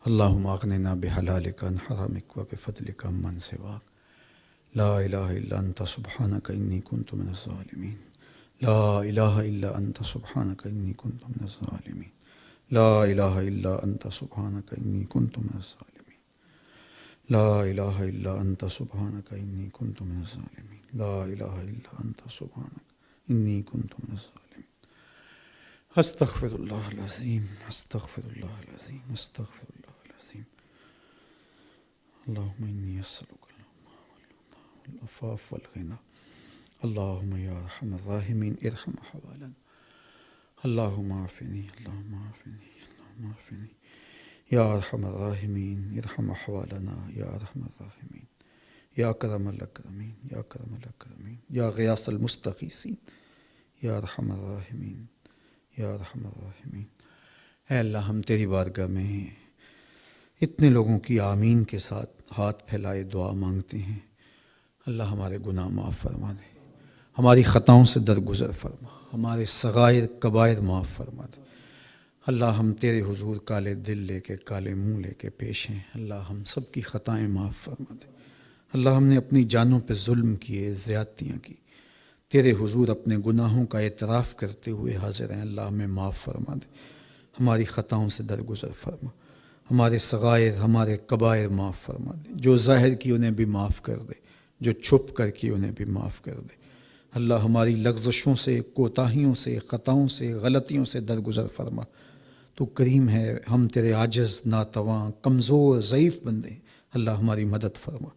اللہم اغننا بحلالک عن حرامک وبفضلک عمن سواک لا الہ الا انت سبحانک انی کنت من الظالمین لا الہ الا انت سبحانک انی کنت من الظالمین لا الہ الا انت سبحانک انی کنت من الظالمین لا الہ الا انت سبحانک انی کنت من الظالمین لا الہ الا انت سبحانک انی کنت من الظالمین استغفر اللہ العظیم استغفر اللہ العظیم استغفر اللہ العظیم اللہم انی اسألک العفاف والغنی اللہم یا ارحم الراحمین ارحم حوالنا اللہم عافنی اللہم عافنی اللہم عافنی یا ارحم الراحمین ارحم حوالنا یا ارحم الراحمین یا اکرم الاکرمین یا اکرم الاکرمین یا غیاث المستغیثین یا ارحم الراحمین یا ارحم الراحمین۔ اے اللہ، ہم تیری بارگاہ میں اتنے لوگوں کی آمین کے ساتھ ہاتھ پھیلائے دعا مانگتے ہیں۔ اللہ ہمارے گناہ معاف فرما دے، ہماری خطاؤں سے درگزر فرما، ہمارے صغائر کبائر معاف فرما دے۔ اللہ ہم تیرے حضور کالے دل لے کے کالے منہ لے کے پیش ہیں۔ اللہ ہم سب کی خطائیں معاف فرما دے۔ اللہ ہم نے اپنی جانوں پہ ظلم کیے، زیادتیاں کی، تیرے حضور اپنے گناہوں کا اعتراف کرتے ہوئے حاضر ہیں۔ اللہ ہمیں معاف فرما دے، ہماری خطاؤں سے درگزر فرما، ہمارے صغائر ہمارے کبائر معاف فرما دے، جو ظاہر کی انہیں بھی معاف کر دے، جو چھپ کر کی انہیں بھی معاف کر دے۔ اللہ ہماری لغزشوں سے، کوتاہیوں سے، خطاؤں سے، غلطیوں سے درگزر فرما۔ تو کریم ہے، ہم تیرے عاجز، ناتواں، کمزور، ضعیف بندے ہیں۔ اللہ ہماری مدد فرما،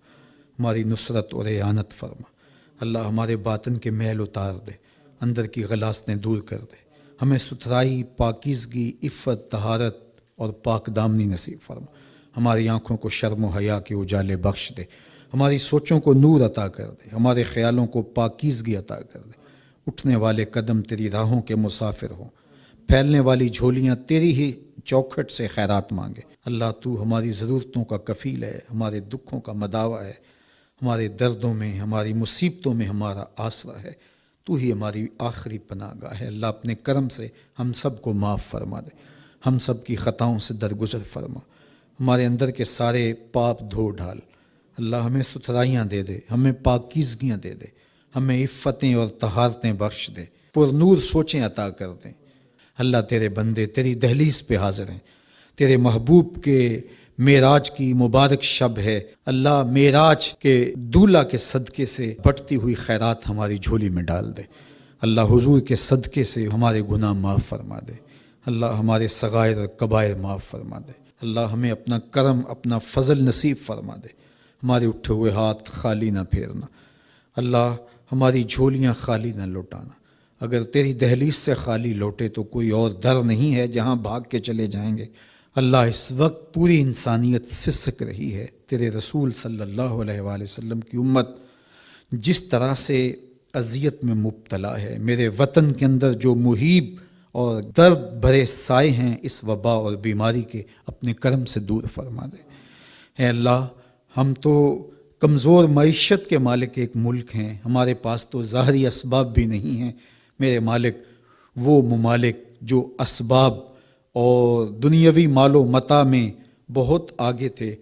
ہماری نصرت اور اعانت فرما۔ اللہ ہمارے باطن کے میل اتار دے، اندر کی غلاظتیں دور کر دے، ہمیں ستھرائی، پاکیزگی، عفت، طہارت اور پاک دامنی نصیب فرما۔ ہماری آنکھوں کو شرم و حیا کے اجالے بخش دے، ہماری سوچوں کو نور عطا کر دے، ہمارے خیالوں کو پاکیزگی عطا کر دے۔ اٹھنے والے قدم تیری راہوں کے مسافر ہوں، پھیلنے والی جھولیاں تیری ہی چوکھٹ سے خیرات مانگے۔ اللہ تو ہماری ضرورتوں کا کفیل ہے، ہمارے دکھوں کا مداوا ہے، ہمارے دردوں میں، ہماری مصیبتوں میں ہمارا آسرا ہے۔ تو ہی ہماری آخری پناہ گاہ ہے۔ اللہ اپنے کرم سے ہم سب کو معاف فرما دے، ہم سب کی خطاؤں سے درگزر فرما، ہمارے اندر کے سارے پاپ دھو ڈال۔ اللہ ہمیں ستھرائیاں دے دے، ہمیں پاکیزگیاں دے دے، ہمیں عفتیں اور طہارتیں بخش دے، پر نور سوچیں عطا کر دیں۔ اللہ تیرے بندے تیری دہلیز پہ حاضر ہیں، تیرے محبوب کے معراج کی مبارک شب ہے۔ اللہ معراج کے دولہا کے صدقے سے بٹتی ہوئی خیرات ہماری جھولی میں ڈال دے۔ اللہ حضور کے صدقے سے ہمارے گناہ معاف فرما دے۔ اللہ ہمارے صغائر اور کبائر معاف فرما دے۔ اللہ ہمیں اپنا کرم، اپنا فضل نصیب فرما دے، ہمارے اٹھے ہوئے ہاتھ خالی نہ پھیرنا۔ اللہ ہماری جھولیاں خالی نہ لوٹانا۔ اگر تیری دہلیز سے خالی لوٹے تو کوئی اور در نہیں ہے جہاں بھاگ کے چلے جائیں گے۔ اللہ اس وقت پوری انسانیت سسک رہی ہے، تیرے رسول صلی اللہ علیہ وآلہ وسلم کی امت جس طرح سے اذیت میں مبتلا ہے۔ میرے وطن کے اندر جو مہیب اور درد بھرے سائے ہیں اس وبا اور بیماری کے، اپنے کرم سے دور فرما دے۔ اے اللہ، ہم تو کمزور معیشت کے مالک ایک ملک ہیں، ہمارے پاس تو ظاہری اسباب بھی نہیں ہیں۔ میرے مالک، وہ ممالک جو اسباب اور دنیاوی مال و متاع میں بہت آگے تھے،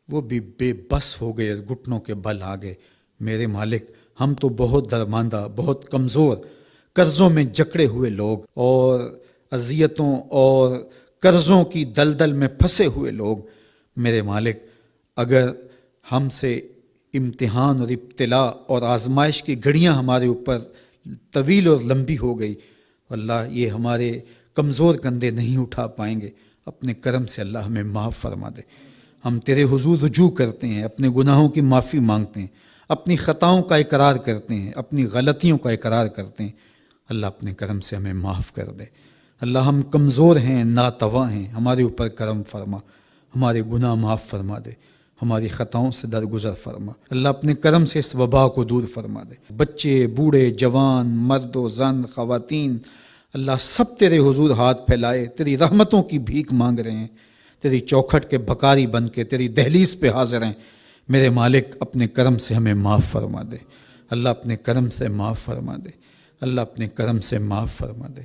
وہ بھی بے بس ہو گئے، گھٹنوں کے بل آ گئے۔ میرے مالک، ہم تو بہت درماندہ، بہت کمزور، قرضوں میں جکڑے ہوئے لوگ اور اذیتوں اور قرضوں کی دلدل میں پھنسے ہوئے لوگ۔ میرے مالک، اگر ہم سے امتحان اور ابتلاء اور آزمائش کی گھڑیاں ہمارے اوپر طویل اور لمبی ہو گئی، اللہ یہ ہمارے کمزور کندھے نہیں اٹھا پائیں گے۔ اپنے کرم سے اللہ ہمیں معاف فرما دے۔ ہم تیرے حضور رجوع کرتے ہیں، اپنے گناہوں کی معافی مانگتے ہیں، اپنی خطاؤں کا اقرار کرتے ہیں، اپنی غلطیوں کا اقرار کرتے ہیں۔ اللہ اپنے کرم سے ہمیں معاف کر دے۔ اللہ ہم کمزور ہیں، ناتواں ہیں، ہمارے اوپر کرم فرما، ہمارے گناہ معاف فرما دے، ہماری خطاؤں سے درگزر فرما۔ اللہ اپنے کرم سے اس وبا کو دور فرما دے۔ بچے، بوڑھے، جوان، مرد و زن، خواتین، اللہ سب تیرے حضور ہاتھ پھیلائے تیری رحمتوں کی بھیک مانگ رہے ہیں، تیری چوکھٹ کے بھکاری بن کے تیری دہلیز پہ حاضر ہیں۔ میرے مالک، اپنے کرم سے ہمیں معاف فرما دے۔ اللہ اپنے کرم سے معاف فرما دے۔ اللہ اپنے کرم سے معاف فرما دے۔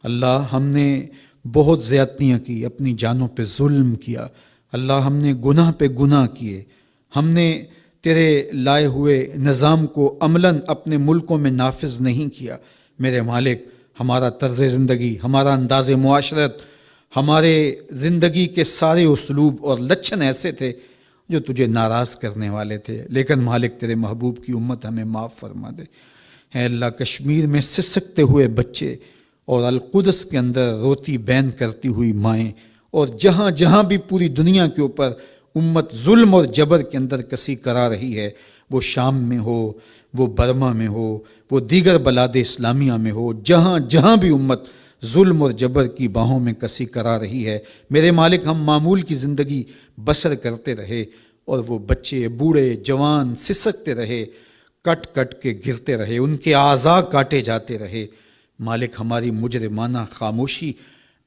اللہ ہم نے بہت زیادتیاں کی، اپنی جانوں پہ ظلم کیا۔ اللہ ہم نے گناہ پہ گناہ کیے، ہم نے تیرے لائے ہوئے نظام کو عملاً اپنے ملکوں میں نافذ نہیں کیا۔ میرے مالک، ہمارا طرز زندگی، ہمارا انداز معاشرت، ہمارے زندگی کے سارے اسلوب اور لچھن ایسے تھے جو تجھے ناراض کرنے والے تھے، لیکن مالک تیرے محبوب کی امت ہمیں معاف فرما دے۔ اے اللہ، کشمیر میں سسکتے ہوئے بچے اور القدس کے اندر روتی بین کرتی ہوئی مائیں، اور جہاں جہاں بھی پوری دنیا کے اوپر امت ظلم اور جبر کے اندر کسی کرا رہی ہے، وہ شام میں ہو، وہ برما میں ہو، وہ دیگر بلاد اسلامیہ میں ہو، جہاں جہاں بھی امت ظلم اور جبر کی باہوں میں کسی کرا رہی ہے، میرے مالک ہم معمول کی زندگی بسر کرتے رہے اور وہ بچے، بوڑھے، جوان سسکتے رہے، کٹ کٹ کے گرتے رہے، ان کے اعضاء کاٹے جاتے رہے۔ مالک، ہماری مجرمانہ خاموشی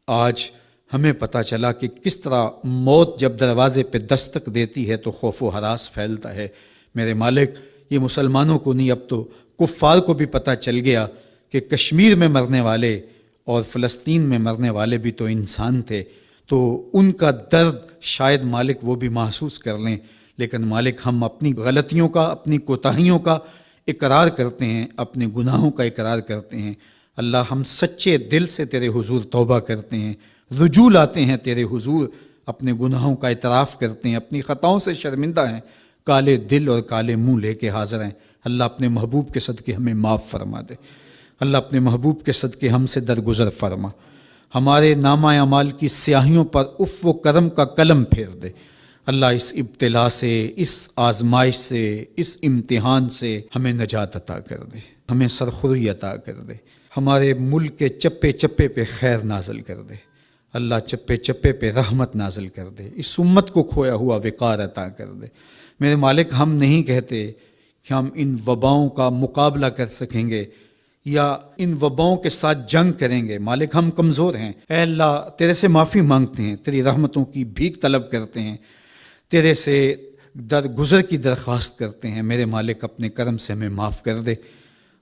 آج ہمیں پتہ چلا کہ کس طرح موت جب دروازے پہ دستک دیتی ہے تو خوف و ہراس پھیلتا ہے۔ میرے مالک، یہ مسلمانوں کو نہیں، اب تو کفار کو بھی پتہ چل گیا کہ کشمیر میں مرنے والے اور فلسطین میں مرنے والے بھی تو انسان تھے، تو ان کا درد شاید مالک وہ بھی محسوس کر لیں۔ لیکن مالک، ہم اپنی غلطیوں کا، اپنی کوتاہیوں کا اقرار کرتے ہیں، اپنے گناہوں کا اقرار کرتے ہیں۔ اللہ، ہم سچے دل سے تیرے حضور توبہ کرتے ہیں، رجوع لاتے ہیں تیرے حضور، اپنے گناہوں کا اعتراف کرتے ہیں، اپنی خطاؤں سے شرمندہ ہیں، کالے دل اور کالے منہ لے کے حاضر ہیں۔ اللہ، اپنے محبوب کے صدقے ہمیں معاف فرما دے۔ اللہ، اپنے محبوب کے صدقے ہم سے درگزر فرما، ہمارے نامہ اعمال کی سیاہیوں پر عفو و کرم کا قلم پھیر دے۔ اللہ، اس ابتلا سے، اس آزمائش سے، اس امتحان سے ہمیں نجات عطا کر دے، ہمیں سرخوری عطا کر دے، ہمارے ملک کے چپے چپے پہ خیر نازل کر دے۔ اللہ، چپے چپے پہ رحمت نازل کر دے، اس امت کو کھویا ہوا وقار عطا کر دے۔ میرے مالک، ہم نہیں کہتے کہ ہم ان وباؤں کا مقابلہ کر سکیں گے یا ان وباؤں کے ساتھ جنگ کریں گے۔ مالک، ہم کمزور ہیں۔ اے اللہ، تیرے سے معافی مانگتے ہیں، تیری رحمتوں کی بھیک طلب کرتے ہیں، تیرے سے درگزر کی درخواست کرتے ہیں۔ میرے مالک، اپنے کرم سے ہمیں معاف کر دے۔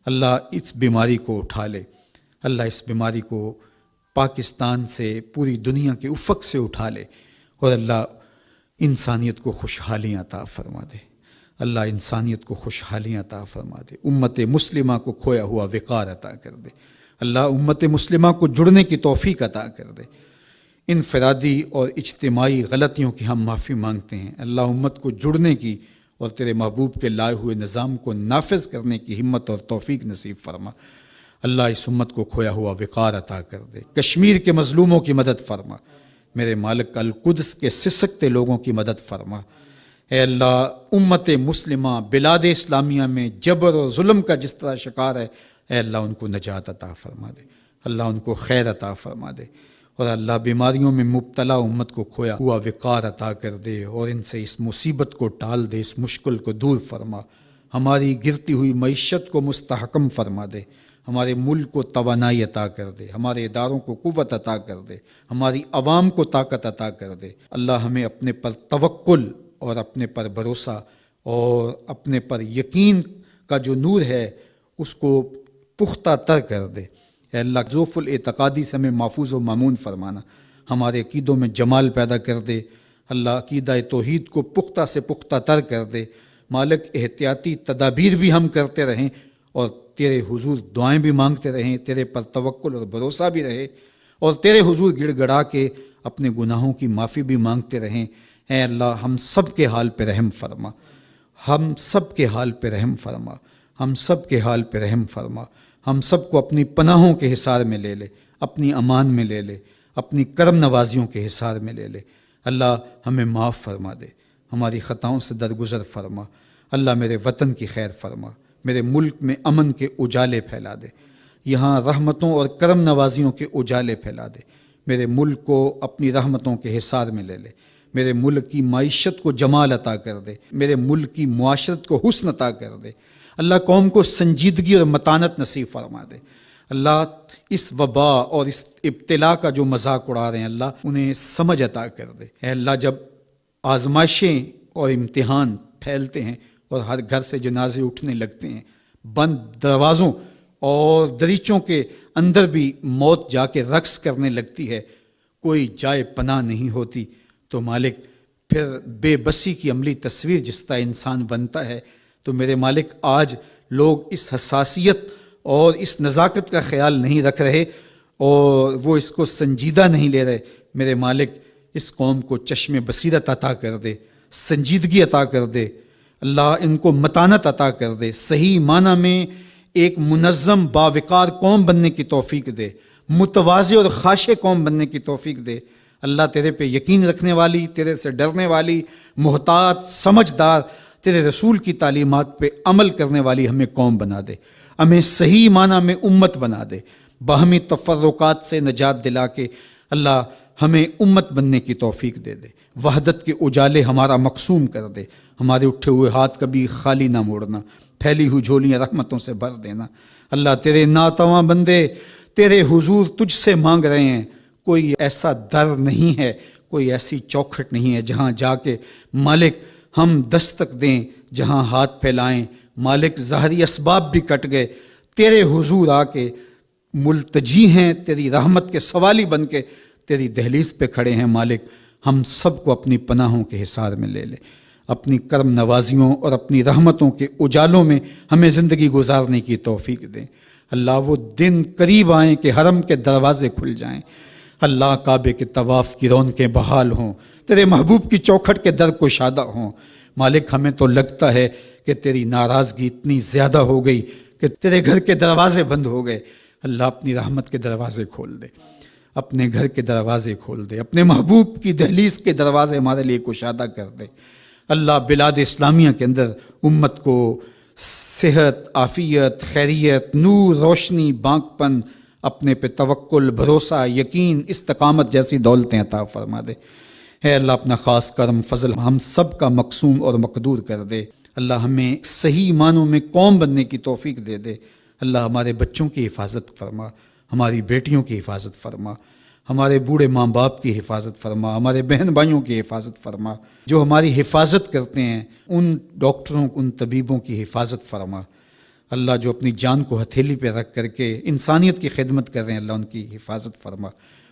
اللہ، اس بیماری کو اٹھا لے۔ اللہ، اس بیماری کو پاکستان سے، پوری دنیا کے افق سے اٹھا لے، اور اللہ انسانیت کو خوشحالیاں عطا فرما دے۔ اللہ، انسانیت کو خوشحالیاں عطا فرما دے، امت مسلمہ کو کھویا ہوا وقار عطا کر دے۔ اللہ، امت مسلمہ کو جڑنے کی توفیق عطا کر دے۔ انفرادی اور اجتماعی غلطیوں کی ہم معافی مانگتے ہیں۔ اللہ، امت کو جڑنے کی اور تیرے محبوب کے لائے ہوئے نظام کو نافذ کرنے کی ہمت اور توفیق نصیب فرما۔ اللہ، اس امت کو کھویا ہوا وقار عطا کر دے۔ کشمیر کے مظلوموں کی مدد فرما۔ میرے مالک، القدس کے سسکتے لوگوں کی مدد فرما۔ اے اللہ، امت مسلمہ بلاد اسلامیہ میں جبر و ظلم کا جس طرح شکار ہے، اے اللہ ان کو نجات عطا فرما دے، اللہ ان کو خیر عطا فرما دے، اور اللہ بیماریوں میں مبتلا امت کو کھویا ہوا وقار عطا کر دے، اور ان سے اس مصیبت کو ٹال دے، اس مشکل کو دور فرما۔ ہماری گرتی ہوئی معیشت کو مستحکم فرما دے، ہمارے ملک کو توانائی عطا کر دے، ہمارے اداروں کو قوت عطا کر دے، ہماری عوام کو طاقت عطا کر دے۔ اللہ، ہمیں اپنے پر توکل اور اپنے پر بھروسہ اور اپنے پر یقین کا جو نور ہے اس کو پختہ تر کر دے۔ اے اللہ، ذوف الاعتقادی سے ہمیں محفوظ و مامون فرمانا، ہمارے عقیدوں میں جمال پیدا کر دے۔ اللہ، عقیدہ توحید کو پختہ سے پختہ تر کر دے۔ مالک، احتیاطی تدابیر بھی ہم کرتے رہیں اور تیرے حضور دعائیں بھی مانگتے رہیں، تیرے پر توکل اور بھروسہ بھی رہے، اور تیرے حضور گڑ گڑا کے اپنے گناہوں کی معافی بھی مانگتے رہیں۔ اے اللہ، ہم سب کے حال پہ رحم فرما، ہم سب کے حال پہ رحم فرما، ہم سب کے حال پہ رحم فرما، ہم سب کو اپنی پناہوں کے حصار میں لے لے، اپنی امان میں لے لے، اپنی کرم نوازیوں کے حصار میں لے لے۔ اللہ، ہمیں معاف فرما دے، ہماری خطاؤں سے درگزر فرما۔ اللہ، میرے وطن کی خیر فرما، میرے ملک میں امن کے اجالے پھیلا دے، یہاں رحمتوں اور کرم نوازیوں کے اجالے پھیلا دے۔ میرے ملک کو اپنی رحمتوں کے حصار میں لے لے، میرے ملک کی معیشت کو جمال عطا کر دے، میرے ملک کی معاشرت کو حسن عطا کر دے۔ اللہ، قوم کو سنجیدگی اور متانت نصیب فرما دے۔ اللہ، اس وبا اور اس ابتلا کا جو مذاق اڑا رہے ہیں، اللہ انہیں سمجھ عطا کر دے۔ اے اللہ، جب آزمائشیں اور امتحان پھیلتے ہیں اور ہر گھر سے جنازے اٹھنے لگتے ہیں، بند دروازوں اور دریچوں کے اندر بھی موت جا کے رقص کرنے لگتی ہے، کوئی جائے پناہ نہیں ہوتی، تو مالک پھر بے بسی کی عملی تصویر جس طرح انسان بنتا ہے، تو میرے مالک آج لوگ اس حساسیت اور اس نزاکت کا خیال نہیں رکھ رہے اور وہ اس کو سنجیدہ نہیں لے رہے۔ میرے مالک اس قوم کو چشم بصیرت عطا کر دے، سنجیدگی عطا کر دے، اللہ ان کو متانت عطا کر دے، صحیح معنی میں ایک منظم باوقار قوم بننے کی توفیق دے، متواضع اور خاشع قوم بننے کی توفیق دے۔ اللہ تیرے پہ یقین رکھنے والی، تیرے سے ڈرنے والی، محتاط، سمجھدار، تیرے رسول کی تعلیمات پہ عمل کرنے والی ہمیں قوم بنا دے، ہمیں صحیح معنی میں امت بنا دے، باہمی تفرقات سے نجات دلا کے اللہ ہمیں امت بننے کی توفیق دے دے، وحدت کے اجالے ہمارا مقسوم کر دے، ہمارے اٹھے ہوئے ہاتھ کبھی خالی نہ موڑنا، پھیلی ہوئی جھولیاں رحمتوں سے بھر دینا۔ اللہ تیرے ناتواں بندے تیرے حضور تجھ سے مانگ رہے ہیں، کوئی ایسا در نہیں ہے، کوئی ایسی چوکھٹ نہیں ہے جہاں جا کے مالک ہم دستک دیں، جہاں ہاتھ پھیلائیں۔ مالک ظاہری اسباب بھی کٹ گئے، تیرے حضور آ کے ملتجی ہیں، تیری رحمت کے سوالی بن کے تیری دہلیز پہ کھڑے ہیں۔ مالک ہم سب کو اپنی پناہوں کے حصار میں لے لے، اپنی کرم نوازیوں اور اپنی رحمتوں کے اجالوں میں ہمیں زندگی گزارنے کی توفیق دیں۔ اللہ وہ دن قریب آئیں کہ حرم کے دروازے کھل جائیں، اللہ کعبے کے طواف کی رونقیں بحال ہوں، تیرے محبوب کی چوکھٹ کے در کشادہ ہوں۔ مالک ہمیں تو لگتا ہے کہ تیری ناراضگی اتنی زیادہ ہو گئی کہ تیرے گھر کے دروازے بند ہو گئے۔ اللہ اپنی رحمت کے دروازے کھول دے، اپنے گھر کے دروازے کھول دے، اپنے محبوب کی دہلیز کے دروازے ہمارے لیے کشادہ کر دے۔ اللہ بلاد اسلامیہ کے اندر امت کو صحت، عافیت، خیریت، نور، روشنی، بانک پن، اپنے پہ توکل، بھروسہ، یقین، استقامت جیسی دولتیں عطا فرما دے۔ اے اللہ اپنا خاص کرم فضل ہم سب کا مقسوم اور مقدور کر دے۔ اللہ ہمیں صحیح معنوں میں قوم بننے کی توفیق دے دے۔ اللہ ہمارے بچوں کی حفاظت فرما، ہماری بیٹیوں کی حفاظت فرما، ہمارے بوڑھے ماں باپ کی حفاظت فرما، ہمارے بہن بھائیوں کی حفاظت فرما، جو ہماری حفاظت کرتے ہیں ان ڈاکٹروں، ان طبیبوں کی حفاظت فرما۔ اللہ جو اپنی جان کو ہتھیلی پہ رکھ کر کے انسانیت کی خدمت کر رہے ہیں، اللہ ان کی حفاظت فرما،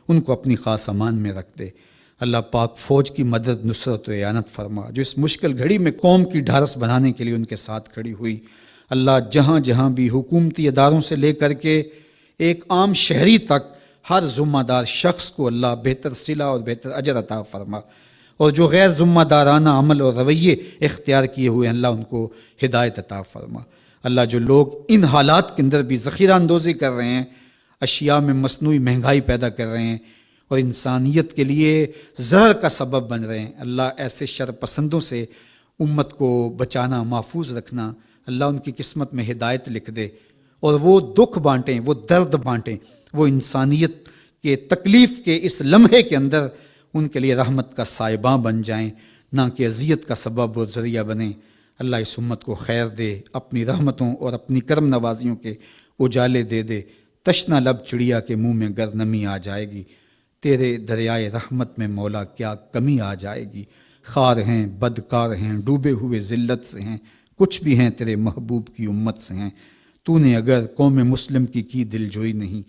ان کو اپنی خاص امان میں رکھ دے۔ اللہ پاک فوج کی مدد، نصرت و اعانت فرما، جو اس مشکل گھڑی میں قوم کی ڈھارس بنانے کے لیے ان کے ساتھ کھڑی ہوئی۔ اللہ جہاں جہاں بھی حکومتی اداروں سے لے کر کے ایک عام شہری تک ہر ذمہ دار شخص کو اللہ بہتر صلہ اور بہتر اجر عطا فرما، اور جو غیر ذمہ دارانہ عمل اور رویے اختیار کیے ہوئے ہیں اللہ ان کو ہدایت عطا فرما۔ اللہ جو لوگ ان حالات کے اندر بھی ذخیرہ اندوزی کر رہے ہیں، اشیاء میں مصنوعی مہنگائی پیدا کر رہے ہیں اور انسانیت کے لیے ضرر کا سبب بن رہے ہیں، اللہ ایسے شر پسندوں سے امت کو بچانا، محفوظ رکھنا۔ اللہ ان کی قسمت میں ہدایت لکھ دے اور وہ دکھ بانٹیں، وہ درد بانٹیں، وہ انسانیت کے تکلیف کے اس لمحے کے اندر ان کے لیے رحمت کا سائباں بن جائیں، نہ کہ اذیت کا سبب اور ذریعہ بنیں۔ اللہ اس امت کو خیر دے، اپنی رحمتوں اور اپنی کرم نوازیوں کے اجالے دے دے۔ تشنہ لب چڑیا کے منہ میں گر نمی آ جائے گی، تیرے دریائے رحمت میں مولا کیا کمی آ جائے گی۔ خار ہیں، بدکار ہیں، ڈوبے ہوئے ذلت سے ہیں، کچھ بھی ہیں تیرے محبوب کی امت سے ہیں۔ تو نے اگر قوم مسلم کی دل جوئی نہیں،